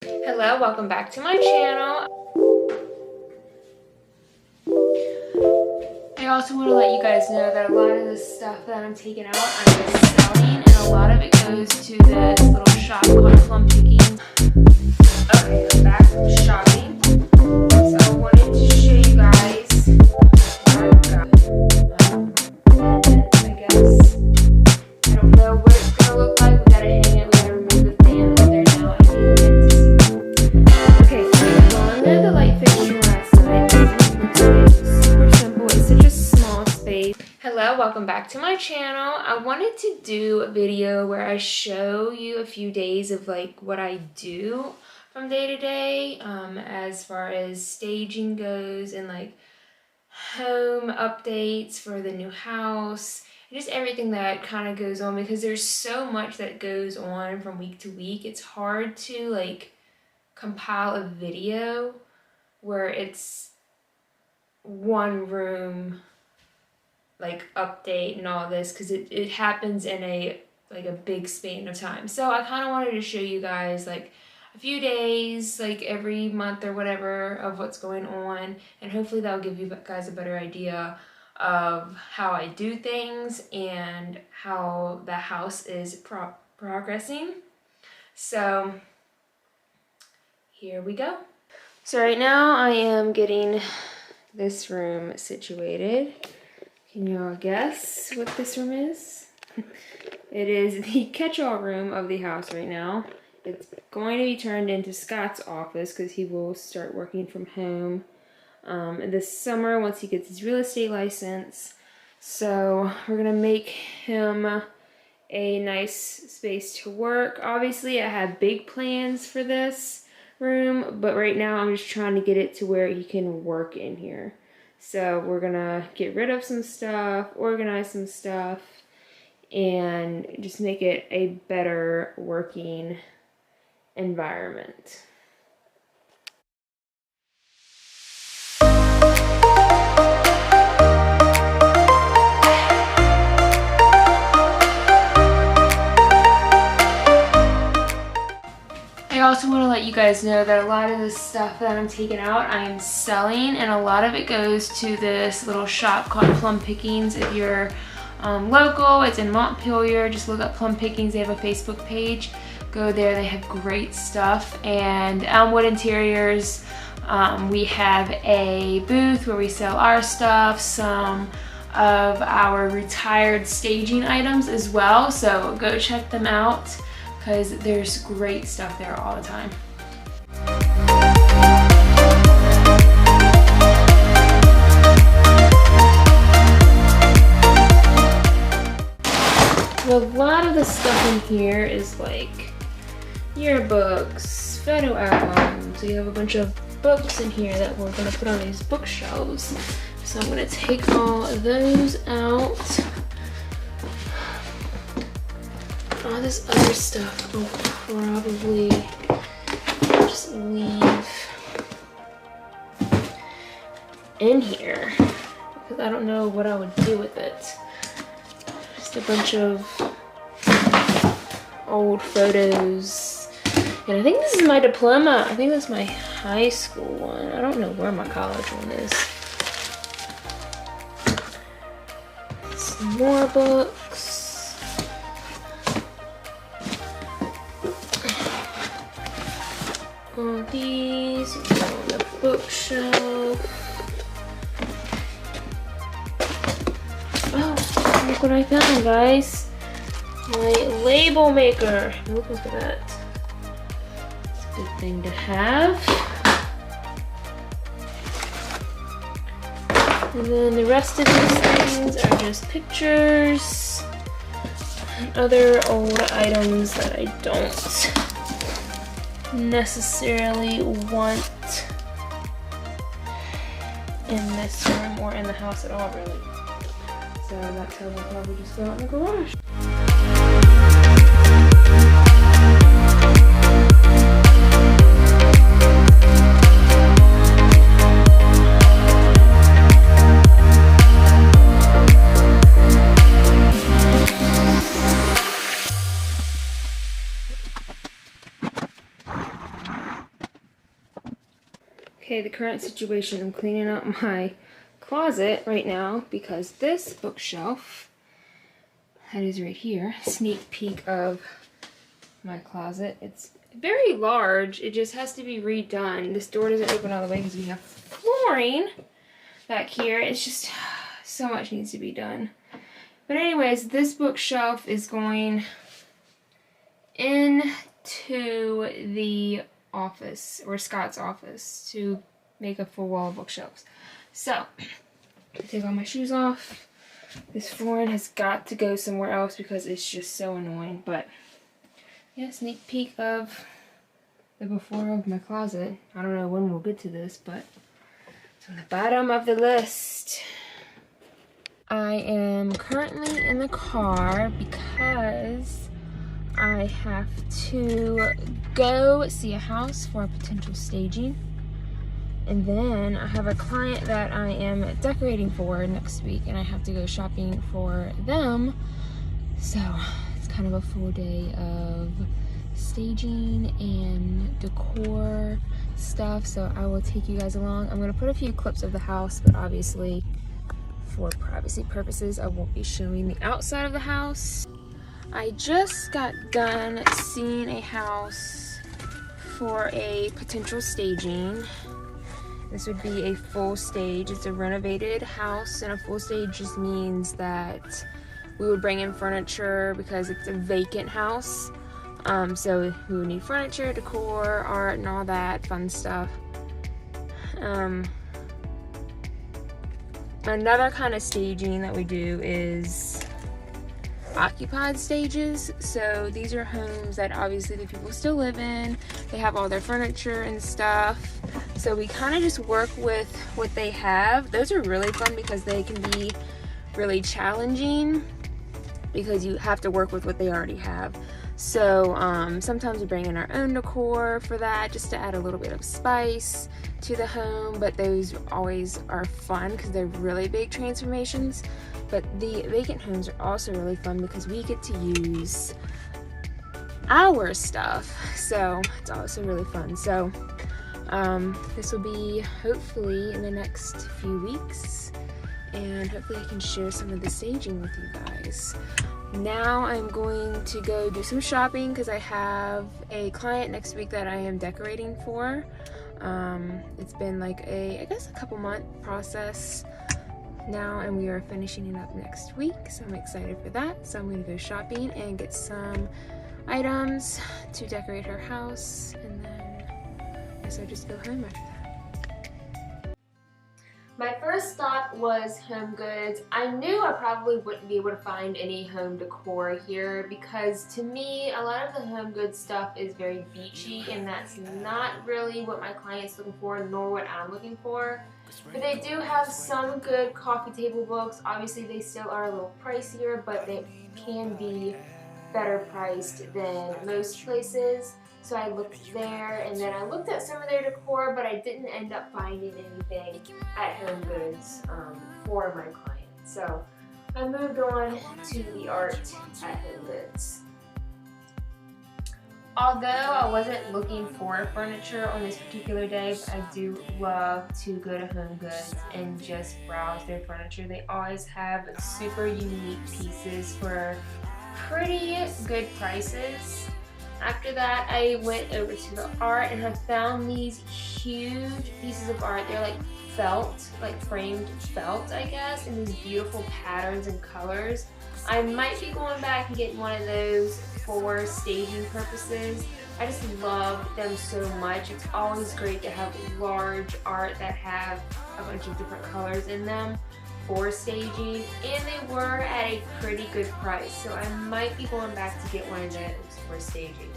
Hello, welcome back to my channel. I also want to let you guys know that a lot of the stuff that I'm taking out, I'm just selling, and a lot of it goes to this little shop called Plum Picking. Okay, I'm back from shopping. So I wanted to show you guys what I've got. I guess. I don't know what it's going to look like. We gotta hang it. We gotta remove the fan up there now. I need it to see. Okay, so I have the light fixture outside. It's super simple. It's such a small space. Hello, welcome back to my channel. I wanted to do a video where I show you a few days of like what I do from day to day, as far as staging goes and like home updates for the new house, and just everything that kind of goes on, because there's so much that goes on from week to week. It's hard to like compile a video where it's one room like update and all this, because it happens in a big span of time. So I kind of wanted to show you guys like a few days, like every month or whatever, of what's going on, and hopefully that'll give you guys a better idea of how I do things and how the house is progressing. So here we go. So right now I am getting this room situated. Can you all guess what this room is? It is the catch-all room of the house right now. It's going to be turned into Scott's office because he will start working from home this summer once he gets his real estate license. So we're going to make him a nice space to work. Obviously, I have big plans for this room, but right now I'm just trying to get it to where he can work in here. So we're going to get rid of some stuff, organize some stuff, and just make it a better working environment. I also want to let you guys know that a lot of the stuff that I'm taking out, I am selling, and a lot of it goes to this little shop called Plum Pickings. If you're local, it's in Montpelier. Just look up Plum Pickings. They have a Facebook page. Go there, they have great stuff. And Elmwood Interiors, we have a booth where we sell our stuff, some of our retired staging items as well. So go check them out because there's great stuff there all the time. A lot of the stuff in here is like yearbooks, photo albums. We have a bunch of books in here that we're gonna put on these bookshelves. So I'm gonna take all of those out. All this other stuff I'll probably just leave in here because I don't know what I would do with it. Just a bunch of old photos. And I think this is my diploma. I think that's my high school one. I don't know where my college one is. Some more books. All these go on the bookshelf. Oh, look what I found, guys. My label maker. Look at that. It's a good thing to have. And then the rest of these things are just pictures and other old items that I don't necessarily want in this room or in the house at all, really. So that's how we'll probably just go out in the garage. Okay, the current situation, I'm cleaning out my closet right now because this bookshelf, that is right here, sneak peek of my closet. It's very large. It just has to be redone. This door doesn't open all the way because we have flooring back here. It's just so much needs to be done. But anyways, this bookshelf is going into the office, or Scott's office, to make a full wall of bookshelves. So, I take all my shoes off. This flooring has got to go somewhere else because it's just so annoying. But yeah, sneak peek of the before of my closet. I don't know when we'll get to this, but it's on the bottom of the list. I am currently in the car because I have to go see a house for a potential staging. And then I have a client that I am decorating for next week, and I have to go shopping for them. So it's kind of a full day of staging and decor stuff. So I will take you guys along. I'm going to put a few clips of the house, but obviously for privacy purposes, I won't be showing the outside of the house. I just got done seeing a house for a potential staging. This would be a full stage. It's a renovated house, and a full stage just means that we would bring in furniture because it's a vacant house. So we would need furniture, decor, art, and all that fun stuff. Another kind of staging that we do is occupied stages. So these are homes that obviously the people still live in. They have all their furniture and stuff. So we kind of just work with what they have. Those are really fun because they can be really challenging because you have to work with what they already have. So sometimes we bring in our own decor for that just to add a little bit of spice to the home, but those always are fun because they're really big transformations. But the vacant homes are also really fun because we get to use our stuff, so it's also really fun. So this will be hopefully in the next few weeks, and hopefully I can share some of the staging with you guys. Now I'm going to go do some shopping because I have a client next week that I am decorating for. It's been like I guess a couple month process now, and we are finishing it up next week, so I'm excited for that. So I'm going to go shopping and get some items to decorate her house, and then I guess I'll just go home after that. My first stop was Home Goods. I knew I probably wouldn't be able to find any home decor here because to me a lot of the Home Goods stuff is very beachy, and that's not really what my client's looking for nor what I'm looking for. But they do have some good coffee table books. Obviously they still are a little pricier, but they can be better priced than most places. So I looked there, and then I looked at some of their decor, but I didn't end up finding anything at Home Goods for my client. So I moved on to the art at Home Goods. Although I wasn't looking for furniture on this particular day, I do love to go to Home Goods and just browse their furniture. They always have super unique pieces for pretty good prices. After that, I went over to the art, and I found these huge pieces of art. They're like felt, like framed felt, I guess, and these beautiful patterns and colors. I might be going back and getting one of those for staging purposes. I just love them so much. It's always great to have large art that have a bunch of different colors in them for staging, and they were at a pretty good price, so I might be going back to get one of those for staging.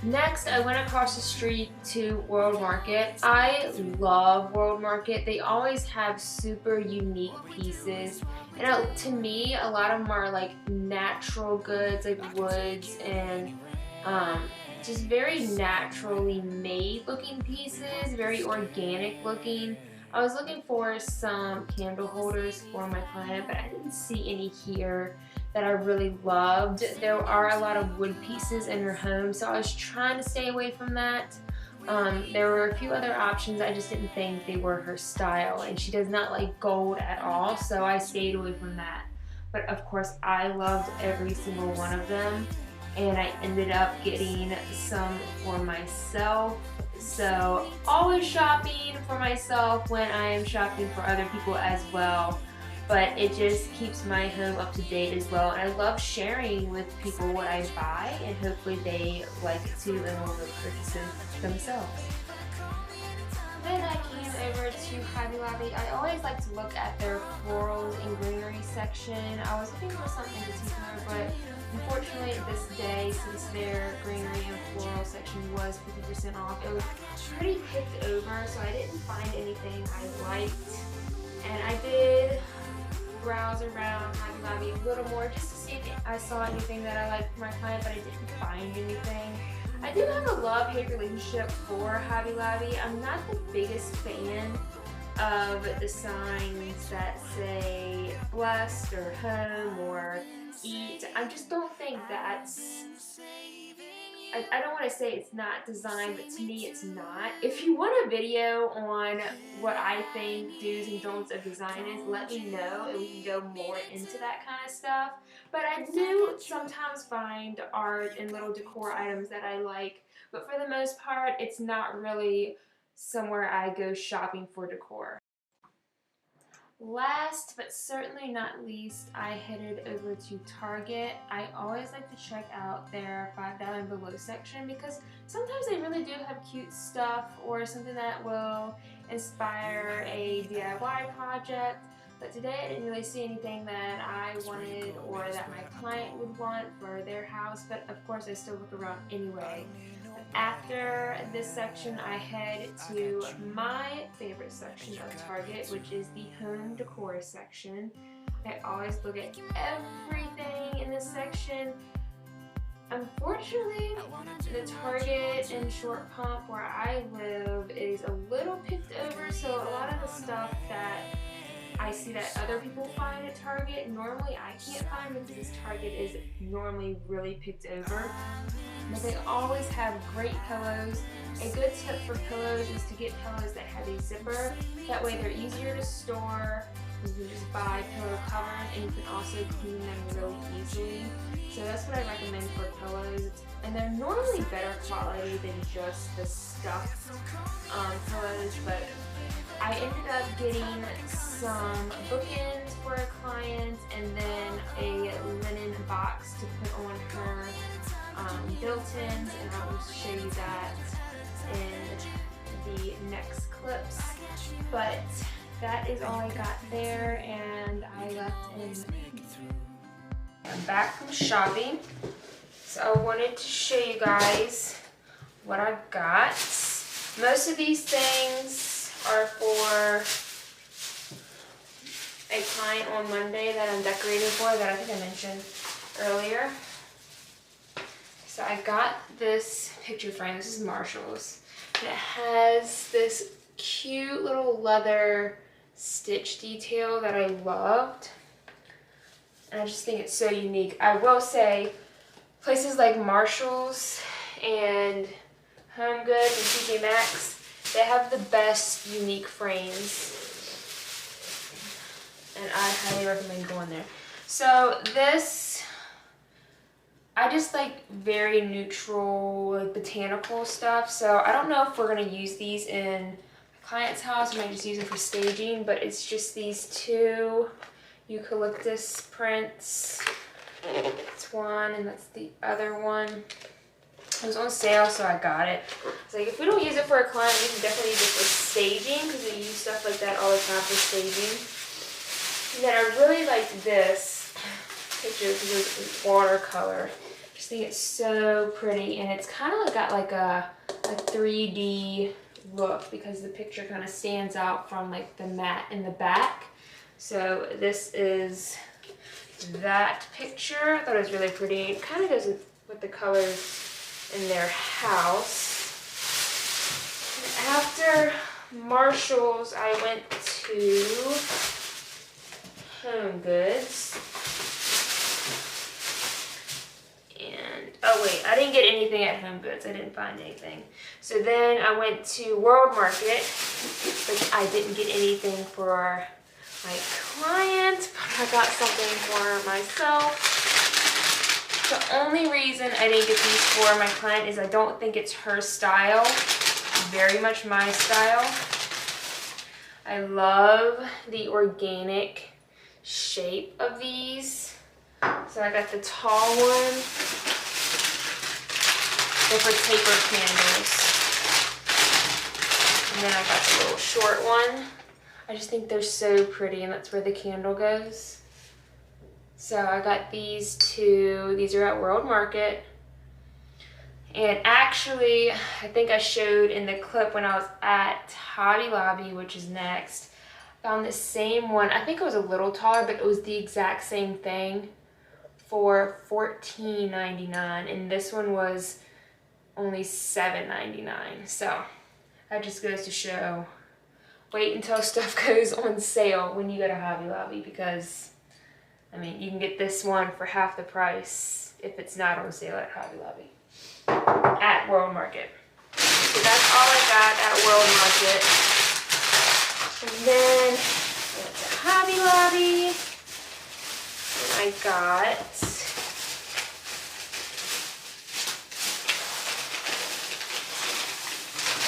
Next, I went across the street to World Market. I love World Market. They always have super unique pieces, and to me a lot of them are like natural goods, like woods and just very naturally made looking pieces, very organic looking. I was looking for some candle holders for my client, but I didn't see any here that I really loved. There are a lot of wood pieces in her home, so I was trying to stay away from that. There were a few other options. I just didn't think they were her style, and she does not like gold at all, so I stayed away from that. But of course, I loved every single one of them, and I ended up getting some for myself. So always shopping for myself when I am shopping for other people as well. But it just keeps my home up to date as well. And I love sharing with people what I buy, and hopefully they like it too and will purchase it themselves. Then I came over to Hobby Lobby. I always like to look at their florals and greenery section. I was looking for something particular, but unfortunately this day, since their greenery and floral section was 50% off, it was pretty picked over, so I didn't find anything I liked. And I did browse around Hobby Lobby a little more just to see if I saw anything that I liked for my client, but I didn't find anything. I do have a love-hate relationship for Hobby Lobby. I'm not the biggest fan of the signs that say blessed or home or eat. I just don't think that's, I don't want to say it's not designed, but to me it's not. If you want a video on what I think do's and don'ts of design is, let me know and we can go more into that kind of stuff. But I do sometimes find art and little decor items that I like, but for the most part it's not really somewhere I go shopping for decor. Last but certainly not least, I headed over to Target. I always like to check out their $5 and below section because sometimes they really do have cute stuff or something that will inspire a DIY project. But today I didn't really see anything that I wanted or that my client would want for their house, but of course I still look around anyway. After this section, I head to my favorite section of Target, which is the home decor section. I always look at everything in this section. Unfortunately, the Target in Short Pump where I live is a little picked over, so a lot of the stuff that I see that other people find at Target, normally I can't find because this Target is normally really picked over. But they always have great pillows. A good tip for pillows is to get pillows that have a zipper. That way they're easier to store. You can just buy pillow covers and you can also clean them really easily. So that's what I recommend for pillows. And they're normally better quality than just the stuffed pillows, but I ended up getting some bookends for a client and then a linen box to put on her built-ins, and I will show you that in the next clips. But that is all I got there, and I left in. I'm back from shopping, so I wanted to show you guys what I got. Most of these things are for a client on Monday that I'm decorating for that I think I mentioned earlier. So I got this picture frame. This is Marshall's. And it has this cute little leather stitch detail that I loved. And I just think it's so unique. I will say places like Marshall's and HomeGoods and TJ Maxx, they have the best unique frames. And I highly recommend going there. So this, I just like very neutral, like botanical stuff. So I don't know if we're gonna use these in a client's house. We might just use them for staging, but it's just these two eucalyptus prints. That's one, and that's the other one. It was on sale, so I got it. It's like if we don't use it for a client, we can definitely use it for staging because we use stuff like that all the time for staging. And then I really liked this picture because it was watercolor. I just think it's so pretty, and it's kind of got like a 3D look because the picture kind of stands out from like the mat in the back. So this is that picture. I thought it was really pretty. It kind of goes with the colors in their house. And after Marshall's, I went to HomeGoods, and oh wait, I didn't get anything at Home Goods. I didn't find anything. So then I went to World Market, but I didn't get anything for my client, but I got something for myself. The only reason I didn't get these for my client is I don't think it's her style. Very much my style. I love the organic shape of these. So I got the tall one. They're for taper candles. And then I got the little short one. I just think they're so pretty, and that's where the candle goes. So I got these two. These are at World Market. And actually, I think I showed in the clip when I was at Hobby Lobby, which is next, found the same one. I think it was a little taller, but it was the exact same thing for $14.99, and this one was only $7.99. So that just goes to show, wait until stuff goes on sale when you go to Hobby Lobby, because I mean, you can get this one for half the price if it's not on sale at Hobby Lobby. At World Market. So that's all I got at World Market. And then I went to Hobby Lobby, and I got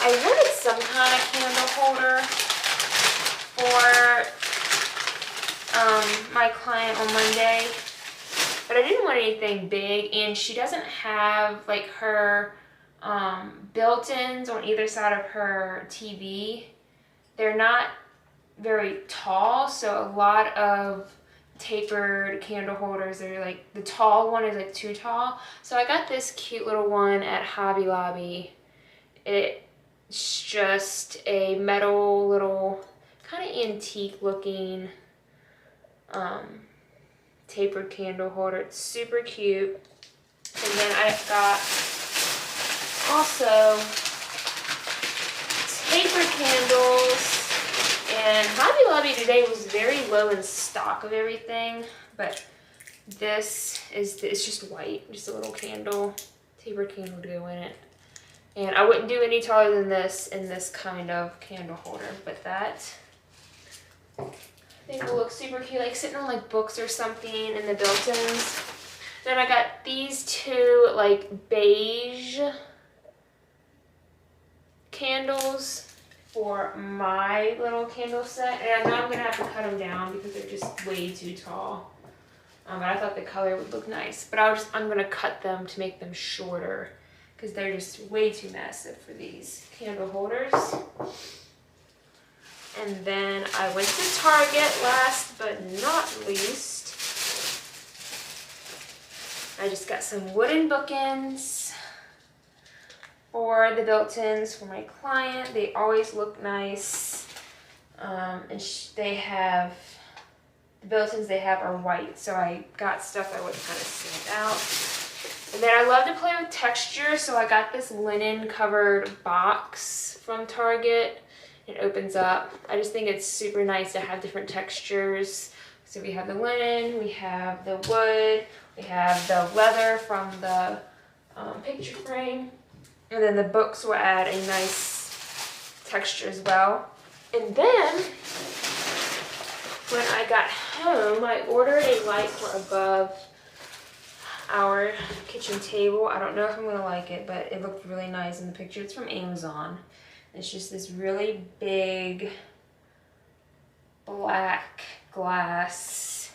I wanted some kind of candle holder for my client on Monday, but I didn't want anything big, and she doesn't have like her built-ins on either side of her TV. They're not very tall, so a lot of tapered candle holders are like, the tall one is like too tall. So I got this cute little one at Hobby Lobby. It's just a metal little kind of antique looking tapered candle holder. It's super cute. And then I've got also tapered candles, and Hobby Lobby today was very low in stock of everything, but this is, it's just white, just a little candle, tapered candle to go in it. And I wouldn't do any taller than this in this kind of candle holder, but that I think will look super cute, like sitting on like books or something in the built-ins. Then I got these two like beige candles for my little candle set, and I know I'm gonna have to cut them down because they're just way too tall. But I thought the color would look nice, but I'm gonna cut them to make them shorter because they're just way too massive for these candle holders. And then I went to Target, last but not least. I just got some wooden bookends for the built-ins for my client. They always look nice. And they have, the built-ins they have are white, so I got stuff that would kind of stand out. And then I love to play with texture, so I got this linen covered box from Target. It opens up. I just think it's super nice to have different textures. So we have the linen, we have the wood, we have the leather from the picture frame, and then the books will add a nice texture as well. And then when I got home, I ordered a light for above our kitchen table. I don't know if I'm gonna like it, but it looked really nice in the picture. It's from Amazon. It's just this really big black glass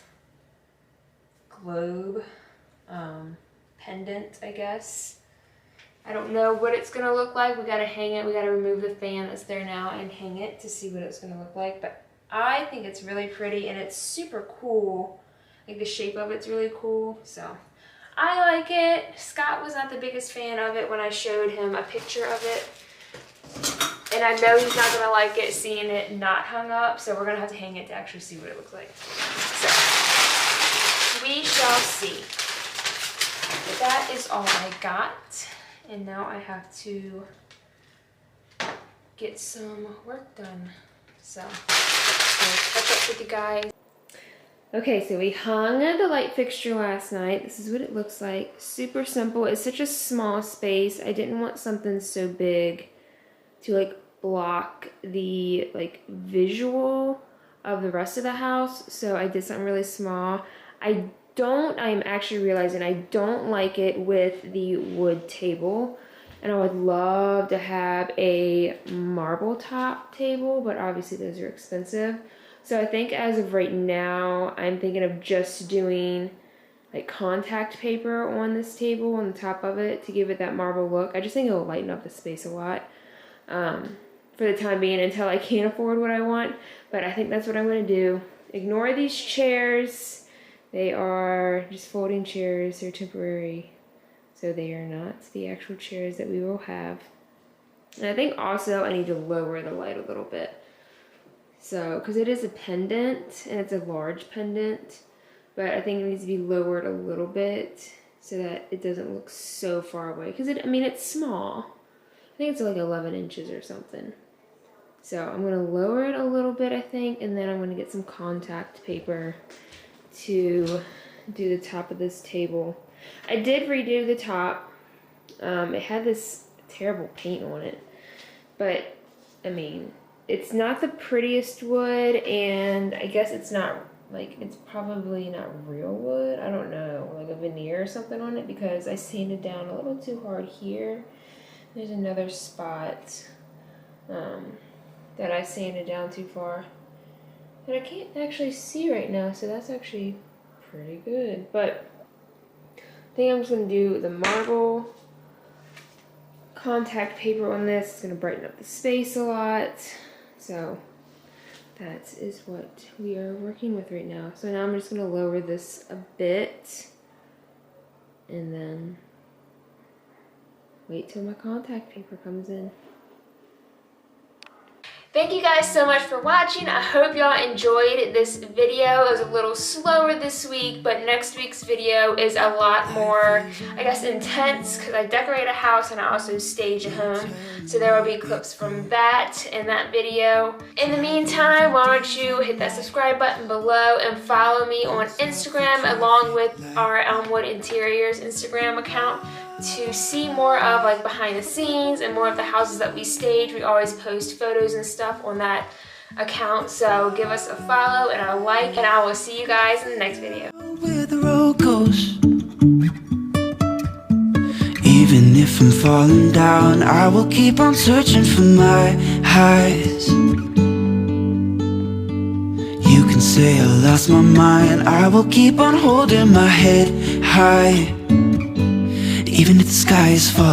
globe pendant, I guess. I don't know what it's gonna look like. We gotta hang it. We gotta remove the fan that's there now and hang it to see what it's gonna look like. But I think it's really pretty, and it's super cool. Like the shape of it's really cool. So I like it. Scott was not the biggest fan of it when I showed him a picture of it. And I know he's not gonna like it seeing it not hung up, so we're gonna have to hang it to actually see what it looks like. So we shall see. But that is all I got. And now I have to get some work done. So I'll catch up with you guys. Okay, so we hung the light fixture last night. This is what it looks like. Super simple. It's such a small space. I didn't want something so big to like block the like visual of the rest of the house. So I did something really small. I'm actually realizing I don't like it with the wood table. And I would love to have a marble top table, but obviously those are expensive. So I think as of right now, I'm thinking of just doing like contact paper on this table on the top of it to give it that marble look. I just think it'll lighten up the space a lot for the time being until I can't afford what I want. But I think that's what I'm going to do. Ignore these chairs. They are just folding chairs. They're temporary. So they are not the actual chairs that we will have. And I think also I need to lower the light a little bit. So, because it is a pendant, and it's a large pendant, but I think it needs to be lowered a little bit so that it doesn't look so far away. Because it's small. I think it's like 11 inches or something. So I'm going to lower it a little bit, I think, and then I'm going to get some contact paper to do the top of this table. I did redo the top. It had this terrible paint on it, but I mean, it's not the prettiest wood, and I guess it's not like, it's probably not real wood. I don't know, like a veneer or something on it, because I sanded down a little too hard here. There's another spot that I sanded down too far that I can't actually see right now, so that's actually pretty good. But I think I'm just going to do the marble contact paper on this. It's going to brighten up the space a lot. So that is what we are working with right now. So now I'm just going to lower this a bit and then wait till my contact paper comes in. Thank you guys so much for watching. I hope y'all enjoyed this video. It was a little slower this week, but next week's video is a lot more, I guess, intense, because I decorate a house and I also stage a home. So there will be clips from that in that video. In the meantime, why don't you hit that subscribe button below and follow me on Instagram along with our Elmwood Interiors Instagram account to see more of like behind the scenes and more of the houses that we stage. We always post photos and stuff on that account, so give us a follow and a like, and I will see you guys in the next video. Where the road goes. Even if I'm falling down, I will keep on searching for my highs. You can say I lost my mind, I will keep on holding my head high. Even if the sky is falling.